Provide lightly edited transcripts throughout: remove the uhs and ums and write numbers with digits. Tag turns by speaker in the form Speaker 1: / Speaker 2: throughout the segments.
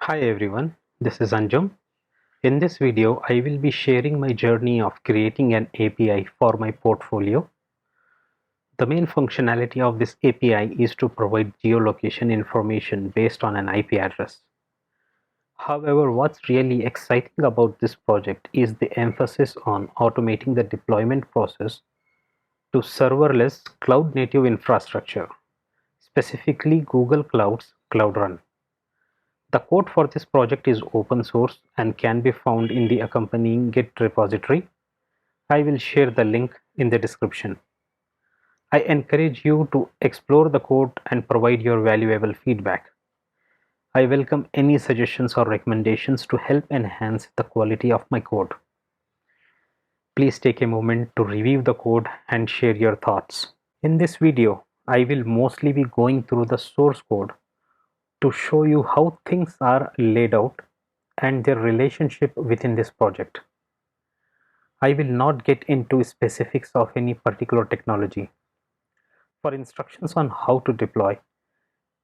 Speaker 1: Hi everyone, this is Anjum. In this video, I will be sharing my journey of creating an API for my portfolio. The main functionality of this API is to provide geolocation information based on an IP address. However, what's really exciting about this project is the emphasis on automating the deployment process to serverless cloud-native infrastructure, specifically Google Cloud's Cloud Run. The code for this project is open source and can be found in the accompanying Git repository. I will share the link in the description. I encourage you to explore the code and provide your valuable feedback. I welcome any suggestions or recommendations to help enhance the quality of my code. Please take a moment to review the code and share your thoughts. In this video, I will mostly be going through the source code to show you how things are laid out and their relationship within this project. I will not get into specifics of any particular technology. For instructions on how to deploy,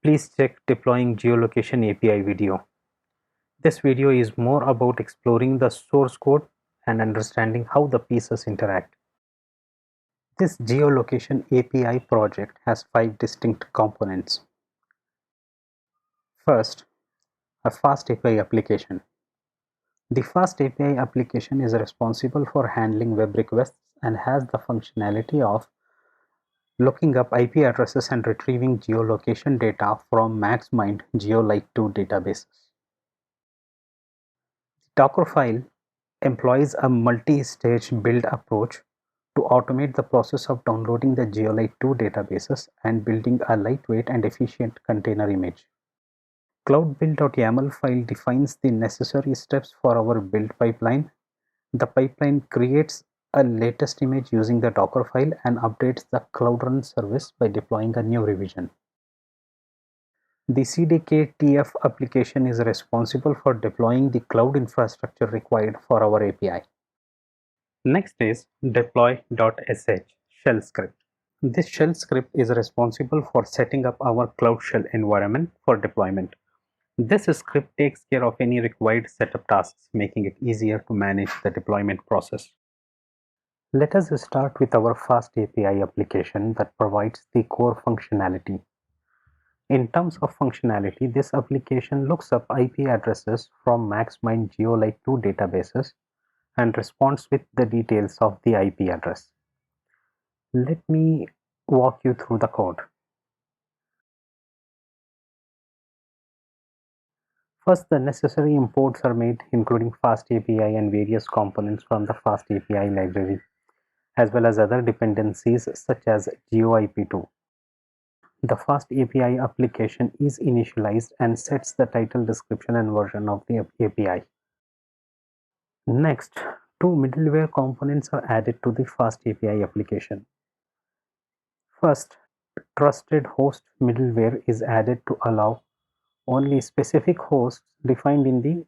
Speaker 1: please check Deploying Geolocation API video. This video is more about exploring the source code and understanding how the pieces interact. This Geolocation API project has 5 distinct components. First, a FastAPI application. The FastAPI application is responsible for handling web requests and has the functionality of looking up IP addresses and retrieving geolocation data from MaxMind Geolite2 databases. Dockerfile employs a multi-stage build approach to automate the process of downloading the Geolite2 databases and building a lightweight and efficient container image. Cloud-build.yaml file defines the necessary steps for our build pipeline. The pipeline creates a latest image using the Dockerfile and updates the Cloud Run service by deploying a new revision. The CDKTF application is responsible for deploying the cloud infrastructure required for our API. Next is deploy.sh shell script. This shell script is responsible for setting up our Cloud Shell environment for deployment. This script takes care of any required setup tasks, making it easier to manage the deployment process. Let us start with our FastAPI application that provides the core functionality. In terms of functionality, this application looks up IP addresses from MaxMind Geolite2 databases and responds with the details of the IP address. Let me walk you through the code. First, the necessary imports are made, including FastAPI and various components from the FastAPI library, as well as other dependencies such as GeoIP2. The FastAPI application is initialized and sets the title, description, and version of the API. Next, 2 middleware components are added to the FastAPI application. First, trusted host middleware is added to allow only specific hosts defined in the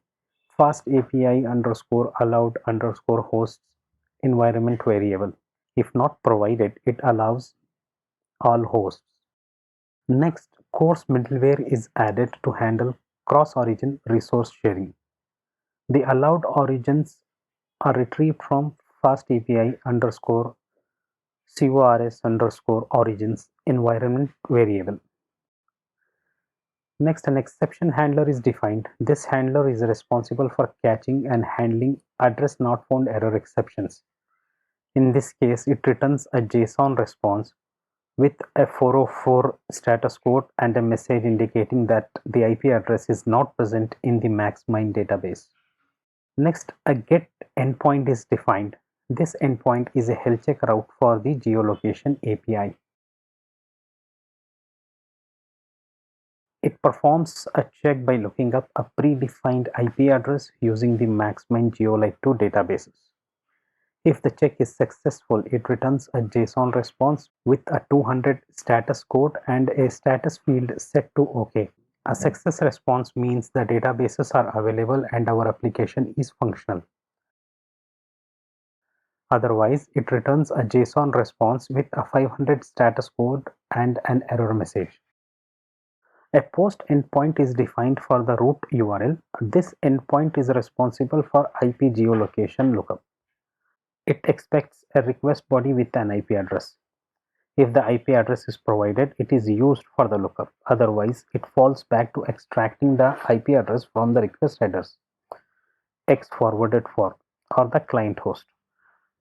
Speaker 1: FastAPI_allowed_hosts environment variable. If not provided, it allows all hosts. Next, course middleware is added to handle cross-origin resource sharing. The allowed origins are retrieved from FastAPI_CORS_origins environment variable. Next, an exception handler is defined. This handler is responsible for catching and handling address not found error exceptions. In this case, it returns a JSON response with a 404 status code and a message indicating that the IP address is not present in the MaxMind database. Next, a get endpoint is defined. This endpoint is a health check route for the Geolocation API. It performs a check by looking up a predefined IP address using the MaxMind Geolite2 databases. If the check is successful, it returns a JSON response with a 200 status code and a status field set to OK. A success response means the databases are available and our application is functional. Otherwise, it returns a JSON response with a 500 status code and an error message. A post endpoint is defined for the root URL. This endpoint is responsible for IP geolocation lookup. It expects a request body with an IP address. If the IP address is provided, it is used for the lookup. Otherwise, it falls back to extracting the IP address from the request headers, X forwarded for, or the client host.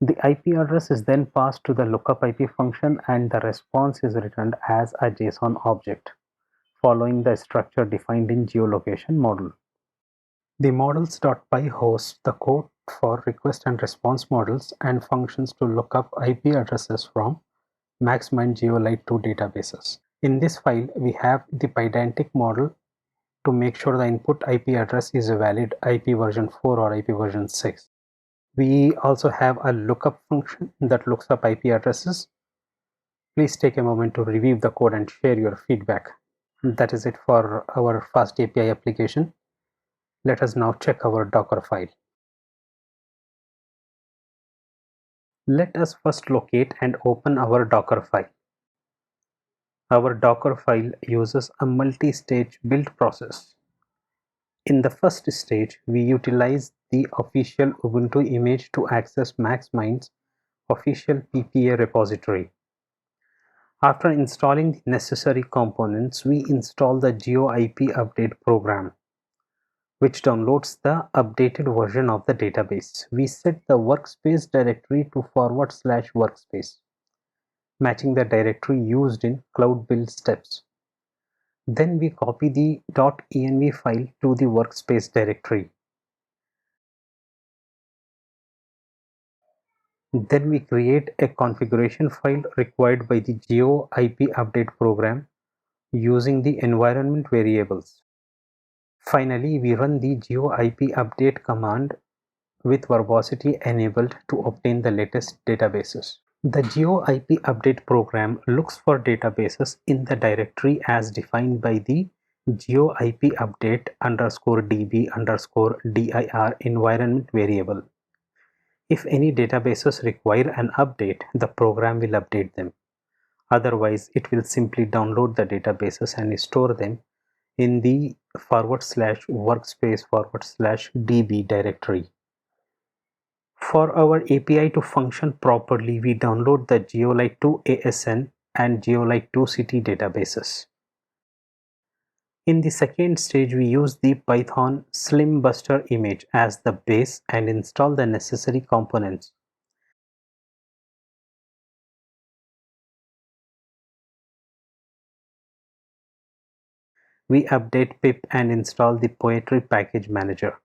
Speaker 1: The IP address is then passed to the lookup IP function and the response is returned as a JSON object, following the structure defined in geolocation model. The models.py hosts the code for request and response models and functions to look up IP addresses from MaxMind Geolite2 databases. In this file, we have the pydantic model to make sure the input IP address is a valid IP version 4 or IP version 6. We also have a lookup function that looks up IP addresses. Please take a moment to review the code and share your feedback. That is it for our FastAPI application. Let us now check our Dockerfile. Let us first locate and open our Dockerfile. Our Dockerfile uses a multi-stage build process. In the first stage, we utilize the official Ubuntu image to access MaxMind's official PPA repository. After installing the necessary components, we install the GeoIP update program, which downloads the updated version of the database. We set the workspace directory to /workspace, matching the directory used in cloud build steps. Then we copy the .env file to the workspace directory. Then we create a configuration file required by the GeoIP update program using the environment variables. Finally, we run the GeoIP update command with verbosity enabled to obtain the latest databases. The GeoIP update program looks for databases in the directory as defined by the GeoIP update _db_dir environment variable. If any databases require an update, the program will update them. Otherwise, it will simply download the databases and store them in the /workspace/db directory. For our API to function properly, we download the Geolite2 ASN and Geolite2 City databases. In the second stage, we use the Python Slimbuster image as the base and install the necessary components. We update pip and install the Poetry package manager.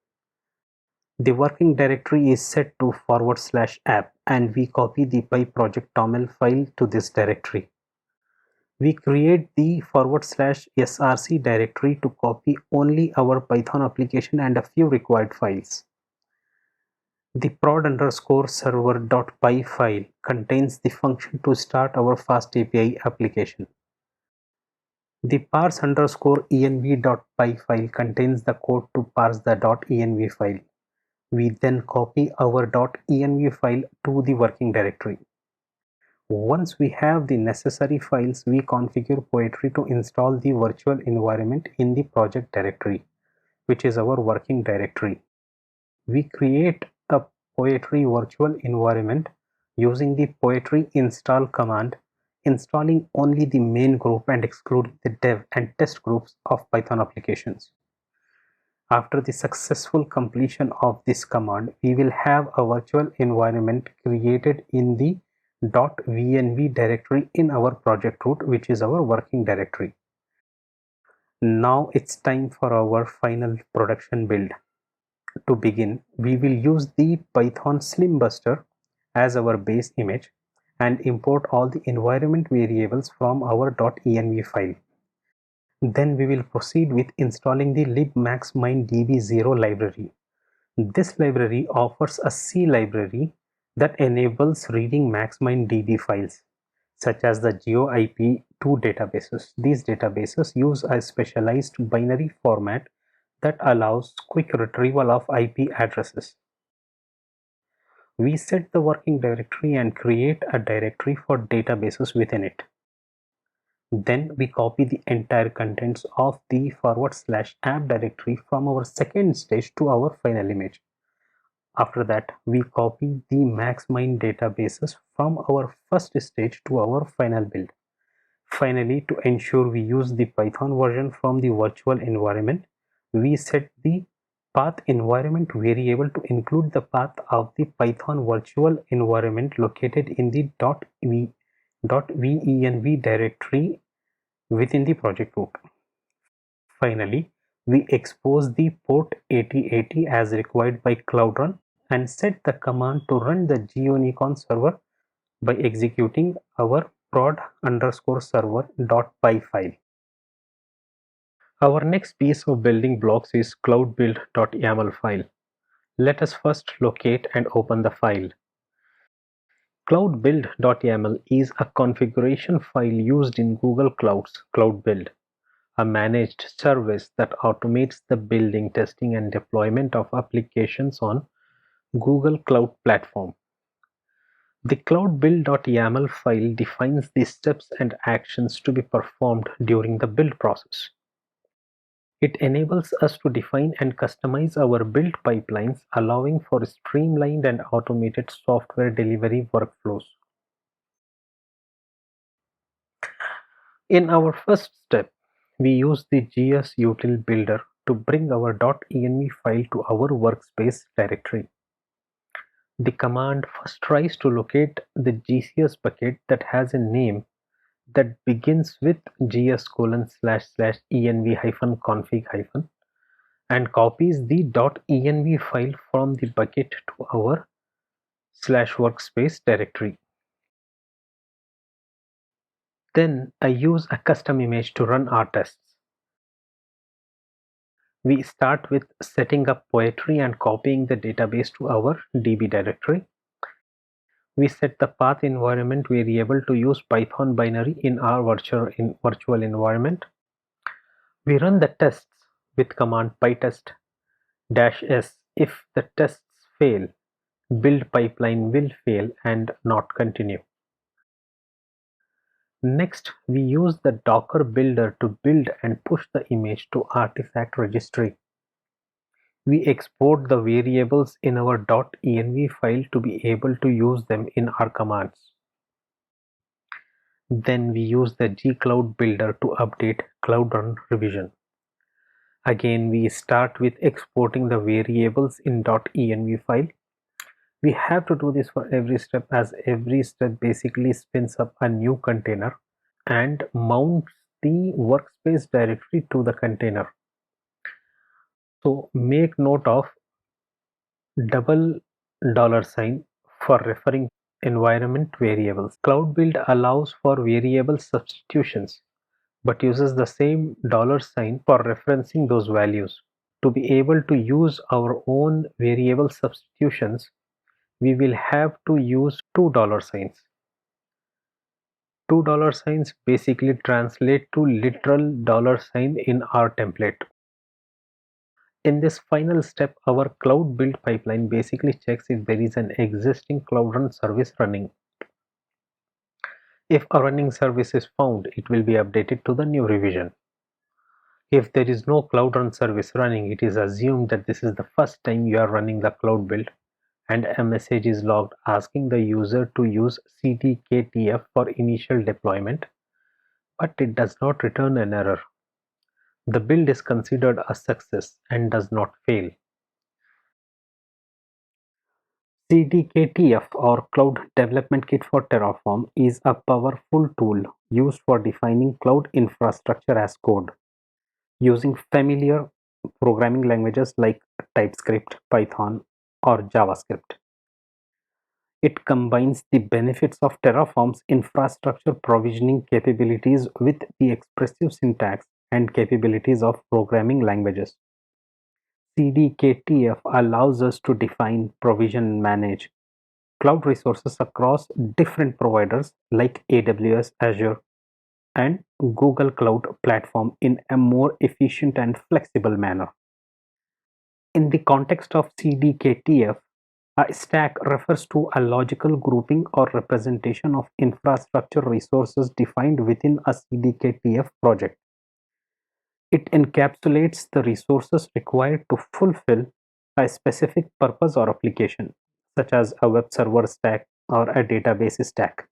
Speaker 1: The working directory is set to /app and we copy the PyProject.toml file to this directory. We create the /src directory to copy only our Python application and a few required files. The prod_server.py file contains the function to start our FastAPI application. The parse_env.py file contains the code to parse the .env file. We then copy our .env file to the working directory. Once we have the necessary files, we configure Poetry to install the virtual environment in the project directory, which is our working directory. We create a Poetry virtual environment using the Poetry install command, installing only the main group and excluding the dev and test groups of Python applications. After the successful completion of this command, we will have a virtual environment created in the .venv directory in our project root, which is our working directory. Now it's time for our final production build. To begin, we will use the Python Slimbuster as our base image and import all the environment variables from our .env file. Then we will proceed with installing the libmaxminddb0 library. This library offers a C library that enables reading MaxMindDB files, such as the GeoIP2 databases. These databases use a specialized binary format that allows quick retrieval of IP addresses. We set the working directory and create a directory for databases within it. Then we copy the entire contents of the /app directory from our second stage to our final image. After that, we copy the MaxMind databases from our first stage to our final build. Finally, to ensure we use the Python version from the virtual environment, we set the path environment variable to include the path of the Python virtual environment located in the .venv directory within the project root. Finally, we expose the port 8080 as required by Cloud Run and set the command to run the Geonicon server by executing our prod_server.py file. Our next piece of building blocks is cloudbuild.yaml file. Let us first locate and open the file. Cloudbuild.yaml is a configuration file used in Google Cloud's Cloud Build, a managed service that automates the building, testing, and deployment of applications on Google Cloud Platform. The cloudbuild.yaml file defines the steps and actions to be performed during the build process. It enables us to define and customize our build pipelines, allowing for streamlined and automated software delivery workflows. In our first step, we use the gsutil builder to bring our .env file to our workspace directory. The command first tries to locate the GCS bucket that has a name that begins with gs://env-config- and copies the .env file from the bucket to our /workspace directory. Then I use a custom image to run our tests. We start with setting up Poetry and copying the database to our DB directory. We set the path environment variable to use Python binary in our virtual environment. We run the tests with command pytest-s. If the tests fail, build pipeline will fail and not continue. Next, we use the Docker builder to build and push the image to artifact registry. We export the variables in our .env file to be able to use them in our commands. Then we use the gcloud builder to update Cloud Run revision. Again, we start with exporting the variables in .env file. We have to do this for every step, as every step basically spins up a new container and mounts the workspace directory to the container. So make note of $$ for referring environment variables. Cloud Build allows for variable substitutions but uses the same $sign for referencing those values. To be able to use our own variable substitutions, we will have to use $2 signs. $2 signs basically translate to literal $sign in our template. In this final step, our cloud build pipeline basically checks if there is an existing Cloud Run service running. If a running service is found, it will be updated to the new revision. If there is no Cloud Run service running, it is assumed that this is the first time you are running the cloud build, and a message is logged asking the user to use CDKTF for initial deployment, but it does not return an error. The build is considered a success and does not fail. CDKTF, or Cloud Development Kit for Terraform, is a powerful tool used for defining cloud infrastructure as code using familiar programming languages like TypeScript, Python, or JavaScript. It combines the benefits of Terraform's infrastructure provisioning capabilities with the expressive syntax and capabilities of programming languages. CDKTF allows us to define, provision, and manage cloud resources across different providers like AWS, Azure, and Google Cloud Platform in a more efficient and flexible manner. In the context of CDKTF, A stack refers to a logical grouping or representation of infrastructure resources defined within a CDKTF project. It encapsulates the resources required to fulfill a specific purpose or application, such as a web server stack or a database stack.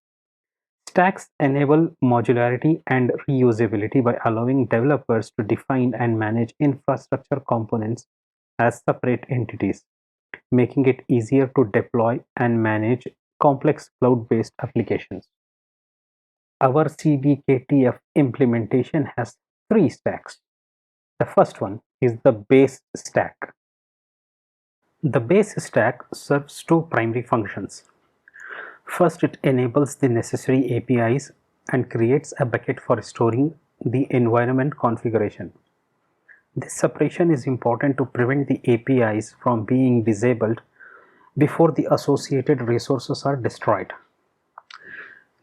Speaker 1: Stacks enable modularity and reusability by allowing developers to define and manage infrastructure components as separate entities, making it easier to deploy and manage complex cloud-based applications. Our CDKTF implementation has three stacks. The first one is the base stack. The base stack serves two primary functions. First, it enables the necessary APIs and creates a bucket for storing the environment configuration. This separation is important to prevent the APIs from being disabled before the associated resources are destroyed.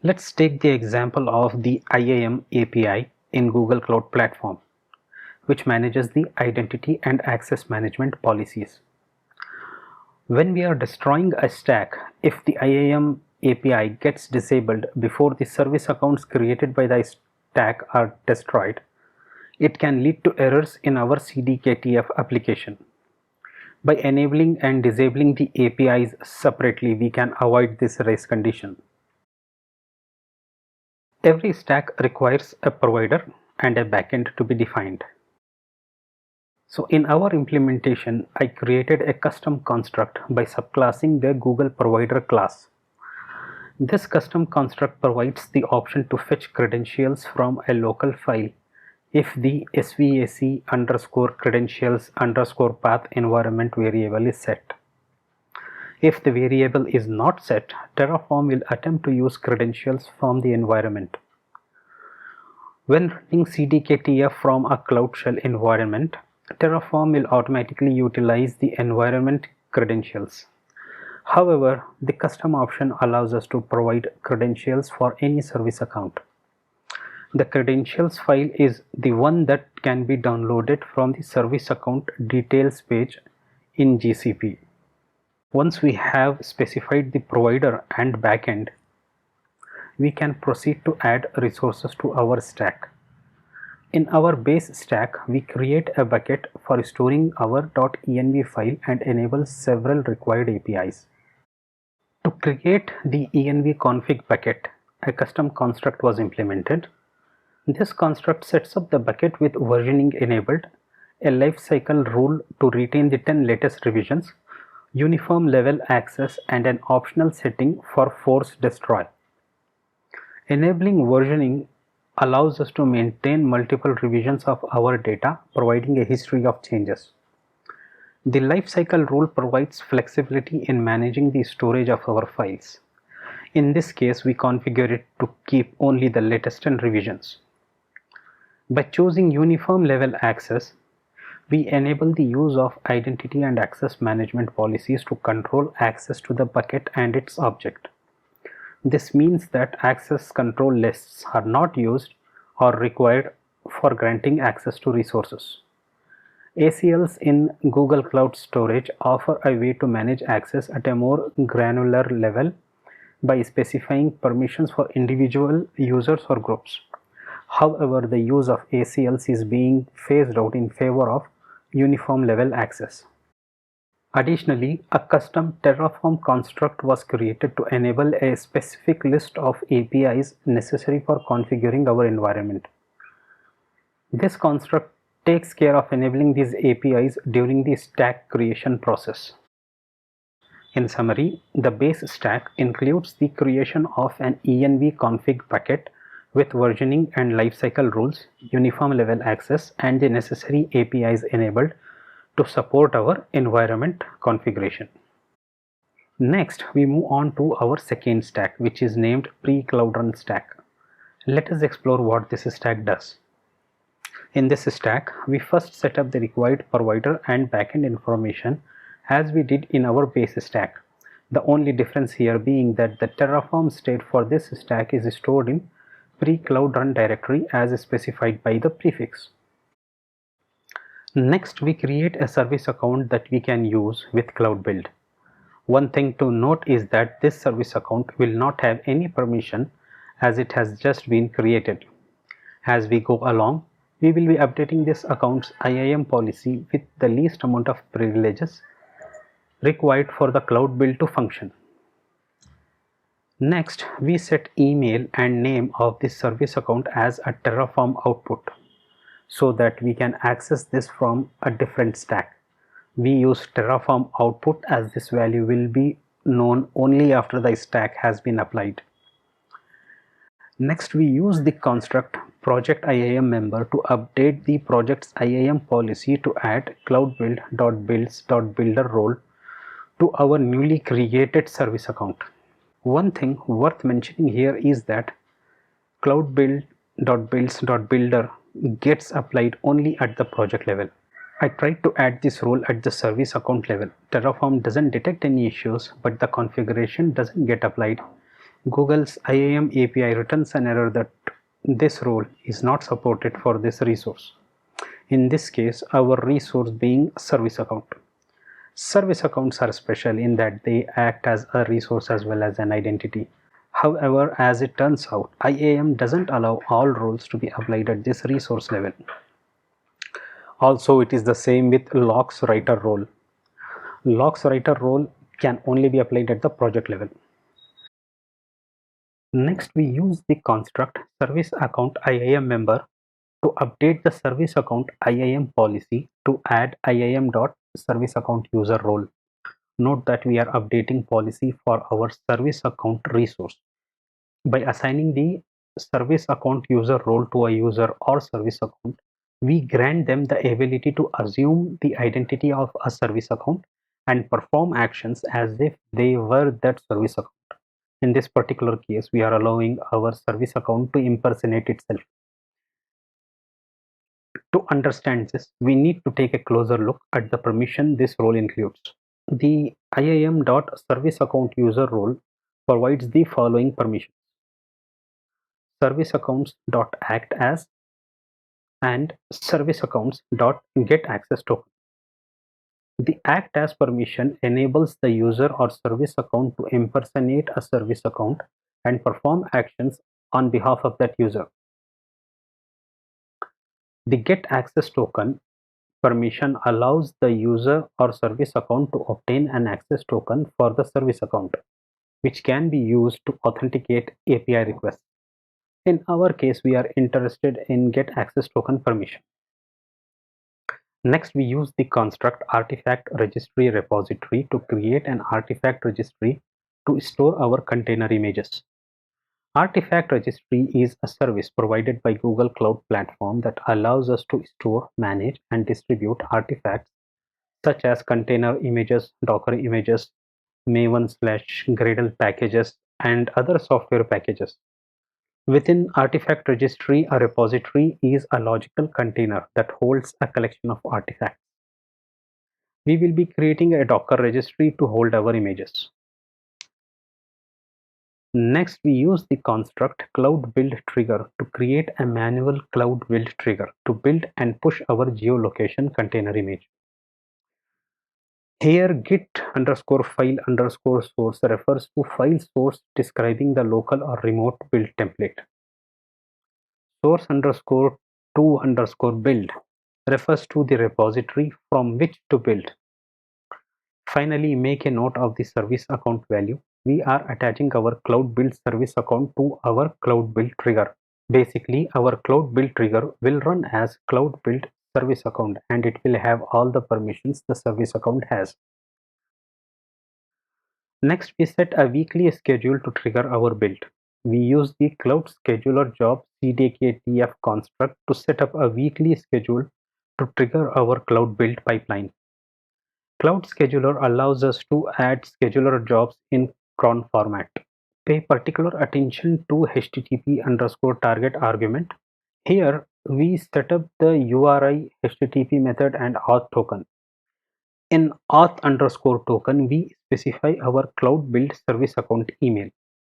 Speaker 1: Let's take the example of the IAM API in Google Cloud Platform, which manages the identity and access management policies. When we are destroying a stack, if the IAM API gets disabled before the service accounts created by the stack are destroyed, it can lead to errors in our CDKTF application. By enabling and disabling the APIs separately, we can avoid this race condition. Every stack requires a provider and a backend to be defined. So in our implementation, I created a custom construct by subclassing the Google Provider class. This custom construct provides the option to fetch credentials from a local file if the SVAC underscore credentials underscore path environment variable is set. If the variable is not set, Terraform will attempt to use credentials from the environment. When running CDKTF from a Cloud Shell environment, Terraform will automatically utilize the environment credentials. However, the custom option allows us to provide credentials for any service account. The credentials file is the one that can be downloaded from the service account details page in GCP. Once we have specified the provider and backend, we can proceed to add resources to our stack. In our base stack, we create a bucket for storing our .env file and enable several required APIs. To create the env config bucket, a custom construct was implemented. This construct sets up the bucket with versioning enabled, a lifecycle rule to retain the 10 latest revisions, uniform level access, and an optional setting for force destroy. Enabling versioning allows us to maintain multiple revisions of our data, providing a history of changes. The lifecycle rule provides flexibility in managing the storage of our files. In this case, we configure it to keep only the latest 10 revisions. By choosing uniform level access, we enable the use of identity and access management policies to control access to the bucket and its object. This means that access control lists are not used or required for granting access to resources. ACLs in Google Cloud Storage offer a way to manage access at a more granular level by specifying permissions for individual users or groups. However, the use of ACLs is being phased out in favor of uniform level access. Additionally, a custom Terraform construct was created to enable a specific list of APIs necessary for configuring our environment. This construct takes care of enabling these APIs during the stack creation process. In summary, the base stack includes the creation of an env config bucket with versioning and lifecycle rules, uniform level access, and the necessary APIs enabled to support our environment configuration. Next, we move on to our second stack, which is named pre-cloud run stack. Let us explore what this stack does. In this stack, we first set up the required provider and backend information as we did in our base stack. The only difference here being that the Terraform state for this stack is stored in pre-cloud run directory as specified by the prefix. Next, we create a service account that we can use with Cloud Build. One thing to note is that this service account will not have any permission as it has just been created. As we go along, we will be updating this account's IAM policy with the least amount of privileges required for the cloud build to function. Next, we set email and name of this service account as a Terraform output so that we can access this from a different stack. We use Terraform output as this value will be known only after the stack has been applied. Next, we use the construct project IAM member to update the project's IAM policy to add cloudbuild.builds.builder role to our newly created service account. One thing worth mentioning here is that cloudbuild.builds.builder gets applied only at the project level. I tried to add this role at the service account level. Terraform doesn't detect any issues, but the configuration doesn't get applied. Google's IAM API returns an error that this role is not supported for this resource. In this case, our resource being service account. Service accounts are special in that they act as a resource as well as an identity. However, as it turns out, IAM doesn't allow all roles to be applied at this resource level. Also, it is the same with logs writer role. Logs writer role can only be applied at the project level. Next, we use the construct service account IAM member to update the service account IAM policy to add IAM.service account user role. Note that we are updating policy for our service account resource. By assigning the service account user role to a user or service account, we grant them the ability to assume the identity of a service account and perform actions as if they were that service account. In this particular case, we are allowing our service account to impersonate itself. To understand this, we need to take a closer look at the permission this role includes. The IAM.service account user role provides the following permissions. Service accounts.act as and service accounts.get access token. The act as permission enables the user or service account to impersonate a service account and perform actions on behalf of that user. The get access token permission allows the user or service account to obtain an access token for the service account, which can be used to authenticate API requests. In our case, we are interested in get access token permission. Next, we use the construct artifact registry repository to create an artifact registry to store our container images. Artifact registry is a service provided by Google Cloud Platform that allows us to store, manage, and distribute artifacts such as container images, Docker images, Maven/Gradle packages, and other software packages. Within artifact registry, a repository is a logical container that holds a collection of artifacts. We will be creating a Docker registry to hold our images. Next, we use the construct cloud build trigger to create a manual cloud build trigger to build and push our geolocation container image. Here, git_file_source refers to file source describing the local or remote build template. Source_to_build refers to the repository from which to build. Finally, make a note of the service account value. We are attaching our cloud build service account to our cloud build trigger. Basically, our cloud build trigger will run as cloud build service account and it will have all the permissions the service account has. Next, we set a weekly schedule to trigger our build. We use the cloud scheduler job CDKTF construct to set up a weekly schedule to trigger our cloud build pipeline. Cloud scheduler allows us to add scheduler jobs in cron format. Pay particular attention to HTTP_target argument. Here, we set up the URI, HTTP method, and auth token. In auth_token, we specify our cloud build service account email.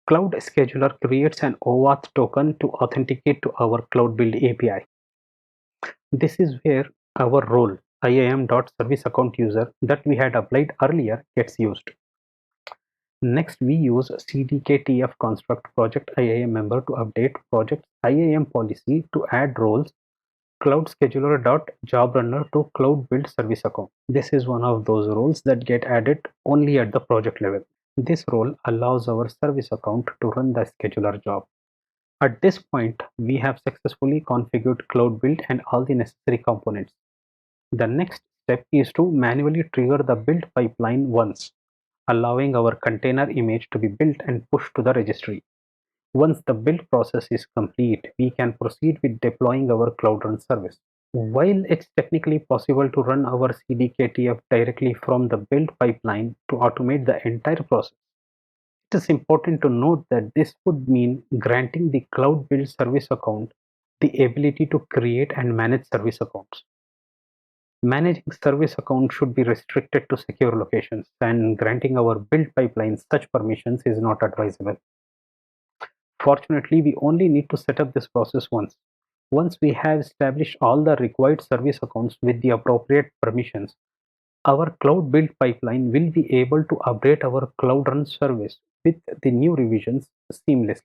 Speaker 1: Cloud scheduler creates an OAuth token to authenticate to our cloud build API. This is where our role IAM.service account user that we had applied earlier gets used. Next, we use CDKTF construct project IAM member to update project IAM policy to add roles cloud scheduler dot job runner to cloud build service account. This is one of those roles that get added only at the project level. This role allows our service account to run the scheduler job. At this point, we have successfully configured cloud build and all the necessary components. The next step is to manually trigger the build pipeline once, allowing our container image to be built and pushed to the registry. Once the build process is complete, we can proceed with deploying our Cloud Run service. While it's technically possible to run our CDKTF directly from the build pipeline to automate the entire process, it is important to note that this would mean granting the Cloud Build service account the ability to create and manage service accounts. Managing service accounts should be restricted to secure locations, and granting our build pipelines such permissions is not advisable. Fortunately, we only need to set up this process once. Once we have established all the required service accounts with the appropriate permissions, our cloud build pipeline will be able to update our Cloud Run service with the new revisions seamlessly.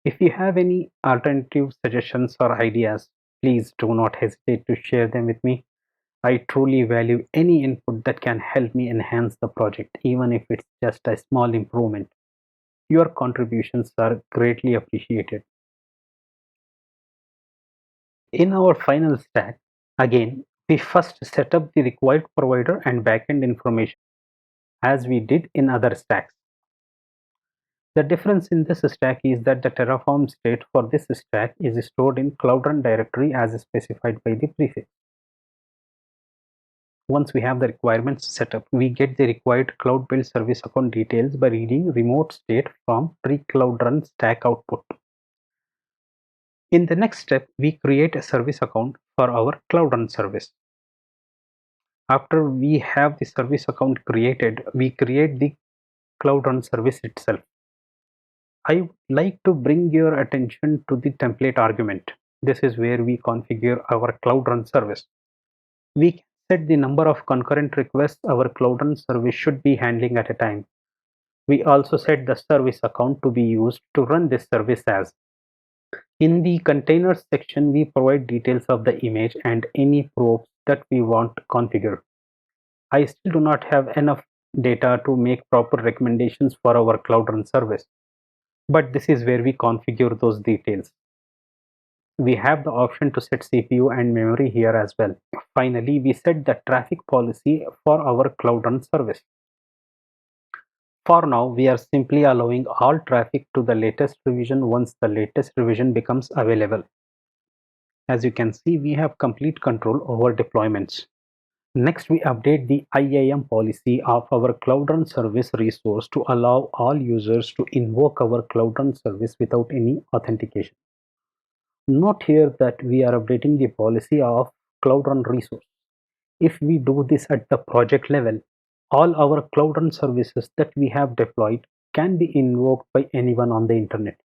Speaker 1: If you have any alternative suggestions or ideas, please do not hesitate to share them with me. I truly value any input that can help me enhance the project, even if it's just a small improvement. Your contributions are greatly appreciated. In our final stack, again, we first set up the required provider and backend information as we did in other stacks. The difference in this stack is that the Terraform state for this stack is stored in Cloud Run directory as specified by the prefix. Once we have the requirements set up, we get the required Cloud Build service account details by reading remote state from pre-Cloud Run stack output. In the next step, we create a service account for our Cloud Run service. After we have the service account created, we create the Cloud Run service itself. I would like to bring your attention to the template argument. This is where we configure our Cloud Run service. We can set the number of concurrent requests our Cloud Run service should be handling at a time. We also set the service account to be used to run this service as. In the containers section, we provide details of the image and any probes that we want to configure. I still do not have enough data to make proper recommendations for our Cloud Run service, but this is where we configure those details. We have the option to set CPU and memory here as well. Finally, we set the traffic policy for our Cloud Run service. For now, we are simply allowing all traffic to the latest revision once the latest revision becomes available. As you can see, we have complete control over deployments. Next, we update the IAM policy of our Cloud Run service resource to allow all users to invoke our Cloud Run service without any authentication. Note here that we are updating the policy of Cloud Run resource. If we do this at the project level, all our Cloud Run services that we have deployed can be invoked by anyone on the internet.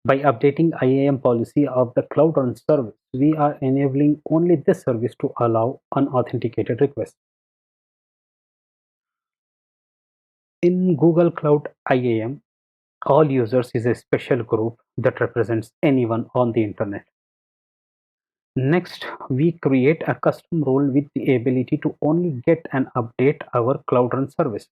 Speaker 1: By updating IAM policy of the Cloud Run service, we are enabling only this service to allow unauthenticated requests. In Google Cloud IAM, all users is a special group that represents anyone on the internet. Next, we create a custom role with the ability to only get and update our Cloud Run service.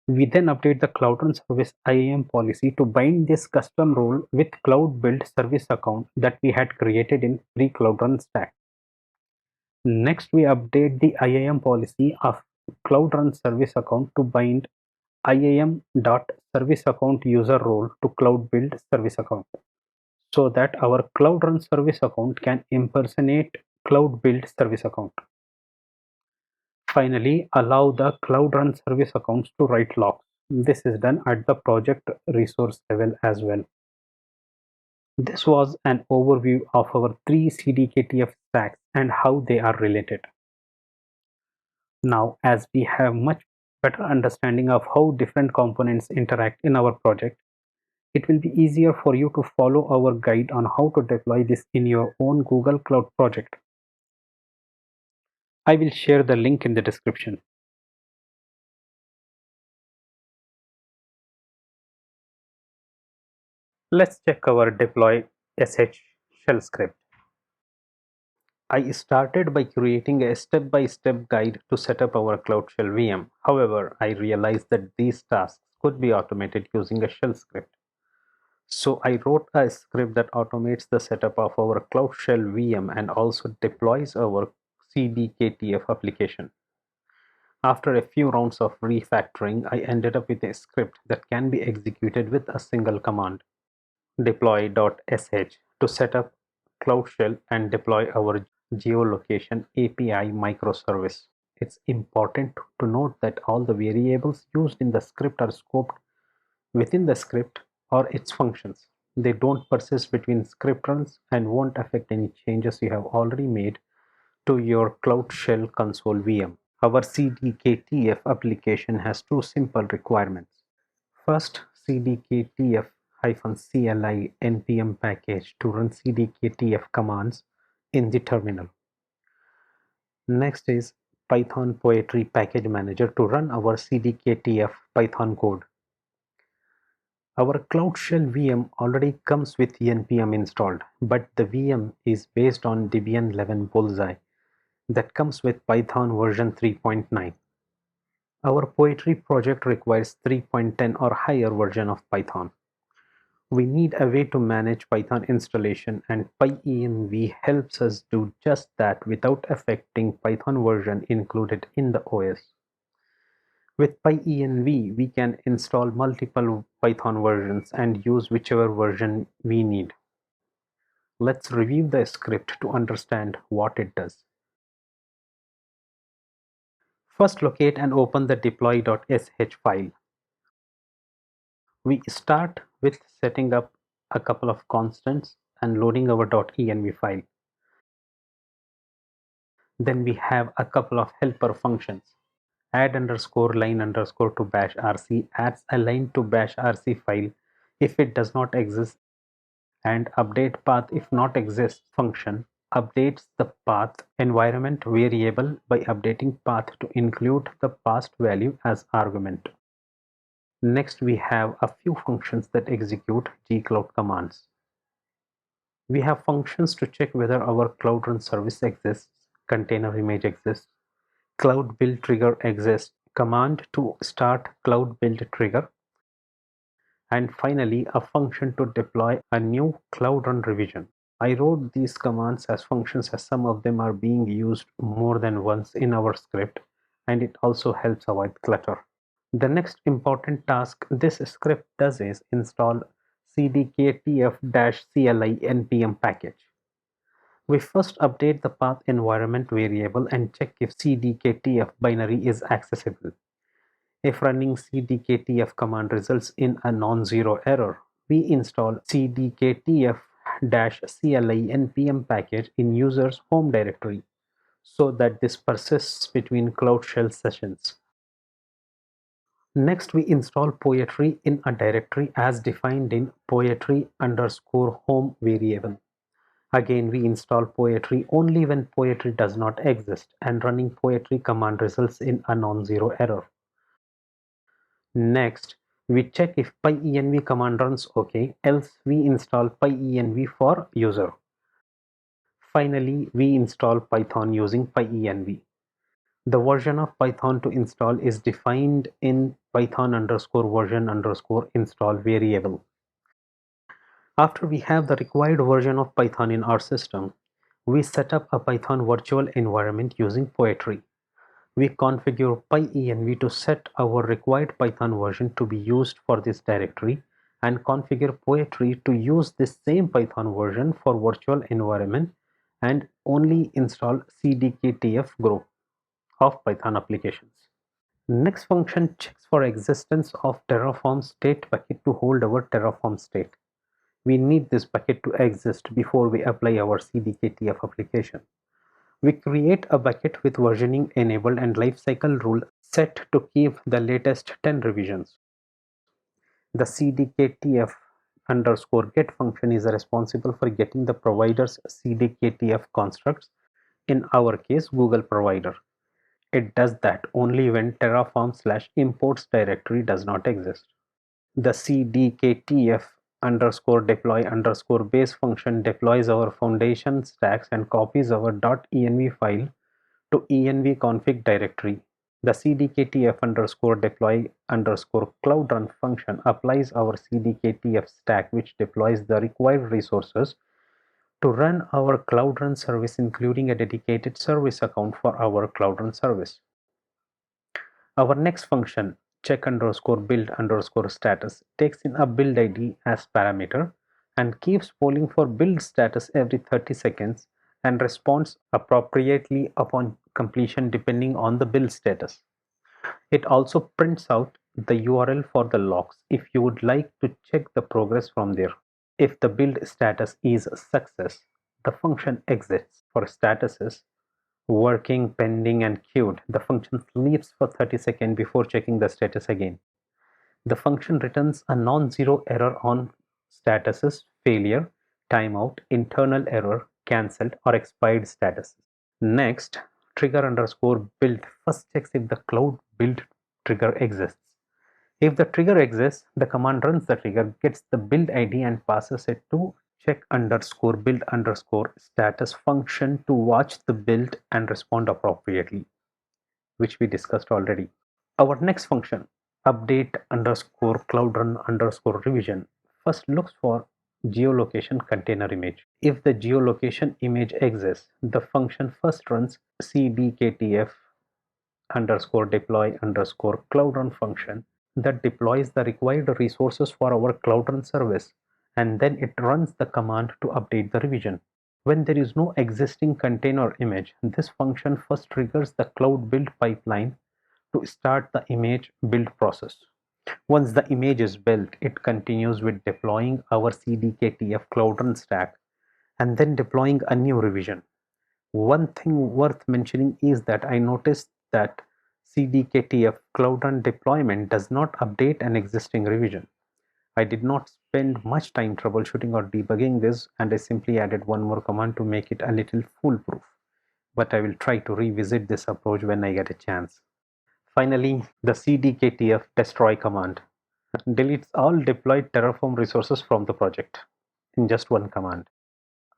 Speaker 1: We then update the Cloud Run service IAM policy to bind this custom role with Cloud Build service account that we had created in pre-Cloud Run stack. Next, we update the IAM policy of Cloud Run service account to bind IAM.service account user role to Cloud Build service account, so that our Cloud Run service account can impersonate Cloud Build service account. Finally, allow the Cloud Run service accounts to write logs. This is done at the project resource level as well. This was an overview of our 3 CDKTF stacks and how they are related. Now, as we have much better understanding of how different components interact in our project, it will be easier for you to follow our guide on how to deploy this in your own Google Cloud project. I will share the link in the description. Let's check our deploy.sh shell script. I started by creating a step-by-step guide to set up our Cloud Shell VM. However, I realized that these tasks could be automated using a shell script. So I wrote a script that automates the setup of our Cloud Shell VM and also deploys our CDKTF application. After a few rounds of refactoring, I ended up with a script that can be executed with a single command, deploy.sh, to set up Cloud Shell and deploy our Geolocation API microservice. It's important to note that all the variables used in the script are scoped within the script or its functions. They don't persist between script runs and won't affect any changes you have already made to your Cloud Shell console VM. Our CDKTF application has two simple requirements. First, CDKTF-CLI npm package to run CDKTF commands in the terminal. Next is Python Poetry package manager to run our CDKTF Python code. Our Cloud Shell VM already comes with npm installed, but the VM is based on Debian 11 Bullseye that comes with Python version 3.9. Our Poetry project requires 3.10 or higher version of Python. We need a way to manage Python installation, and PyEnv helps us do just that without affecting Python version included in the OS. With PyEnv, we can install multiple Python versions and use whichever version we need. Let's review the script to understand what it does. First, locate and open the deploy.sh file. We start with setting up a couple of constants and loading our .env file. Then we have a couple of helper functions. Add underscore line underscore to bash rc adds a line to bash rc file if it does not exist, and update path if not exists function updates the path environment variable by updating path to include the past value as argument. Next, we have a few functions that execute gcloud commands. We have functions to check whether our Cloud Run service exists, container image exists, Cloud Build trigger exists, command to start Cloud Build trigger, and finally a function to deploy a new Cloud Run revision. I wrote these commands as functions as some of them are being used more than once in our script, and it also helps avoid clutter. The next important task this script does is install CDKTF-CLI npm package. We first update the path environment variable and check if CDKTF binary is accessible. If running CDKTF command results in a non-zero error, we install CDKTF-CLI npm package in user's home directory so that this persists between Cloud Shell sessions. Next, we install Poetry in a directory as defined in poetry_home variable. Again, we install Poetry only when Poetry does not exist, and running Poetry command results in a non-zero error. Next, we check if PyEnv command runs okay, else we install PyEnv for user. Finally, we install Python using PyEnv. The version of Python to install is defined in Python_version_install variable. After we have the required version of Python in our system, we set up a Python virtual environment using Poetry. We configure PyEnv to set our required Python version to be used for this directory and configure Poetry to use this same Python version for virtual environment and only install CDKTF group of Python applications. Next function checks for existence of Terraform state bucket to hold our Terraform state. We need this bucket to exist before we apply our CDKTF application. We create a bucket with versioning enabled and lifecycle rule set to keep the latest 10 revisions. The CDKTF_get function is responsible for getting the provider's CDKTF constructs, in our case Google provider. It does that only when Terraform/imports directory does not exist. The CDKTF underscore deploy underscore base function deploys our foundation stacks and copies our .env file to env config directory. The CDKTF underscore deploy underscore cloud run function applies our CDKTF stack, which deploys the required resources to run our Cloud Run service, including a dedicated service account for our Cloud Run service. Our next function, check underscore build underscore status, takes in a build ID as parameter and keeps polling for build status every 30 seconds and responds appropriately upon completion depending on the build status. It also prints out the URL for the logs if you would like to check the progress from there. If the build status is a success, the function exits. For statuses working, pending, and queued, the function sleeps for 30 seconds before checking the status again. The function returns a non-zero error on statuses, failure, timeout, internal error, cancelled, or expired statuses. Next, trigger underscore build first checks if the cloud build trigger exists. If the trigger exists, the command runs the trigger, gets the build ID and passes it to check underscore build underscore status function to watch the build and respond appropriately, which we discussed already. Our next function, update underscore cloud run underscore revision, first looks for geolocation container image. If the geolocation image exists, the function first runs CDKTF underscore deploy underscore cloud run function that deploys the required resources for our Cloud Run service, and then it runs the command to update the revision. When there is no existing container image, this function first triggers the cloud build pipeline to start the image build process. Once the image is built, it continues with deploying our CDKTF Cloud Run stack and then deploying a new revision. One thing worth mentioning is that I noticed that CDKTF Cloud Run deployment does not update an existing revision. I did not spend much time troubleshooting or debugging this, and I simply added one more command to make it a little foolproof. But I will try to revisit this approach when I get a chance. Finally, the CDKTF destroy command deletes all deployed Terraform resources from the project in just one command.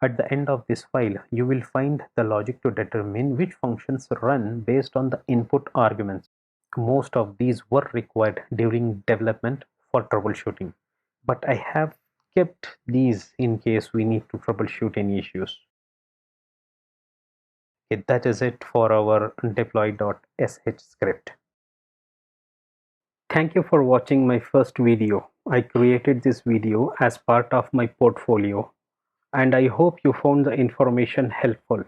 Speaker 1: At the end of this file, you will find the logic to determine which functions run based on the input arguments. Most of these were required during development for troubleshooting, but I have kept these in case we need to troubleshoot any issues. Okay, that is it for our deploy.sh script. Thank you for watching my first video. I created this video as part of my portfolio, and I hope you found the information helpful.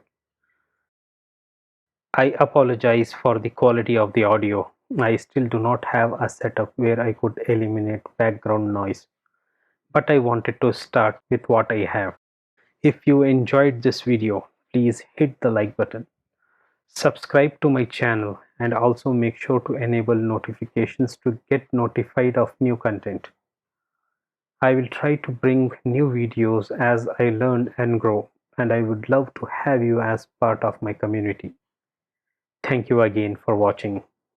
Speaker 1: I apologize for the quality of the audio. I still do not have a setup where I could eliminate background noise, but I wanted to start with what I have. If you enjoyed this video, please hit the like button, subscribe to my channel, and also make sure to enable notifications to get notified of new content. I will try to bring new videos as I learn and grow, and I would love to have you as part of my community. Thank you again for watching.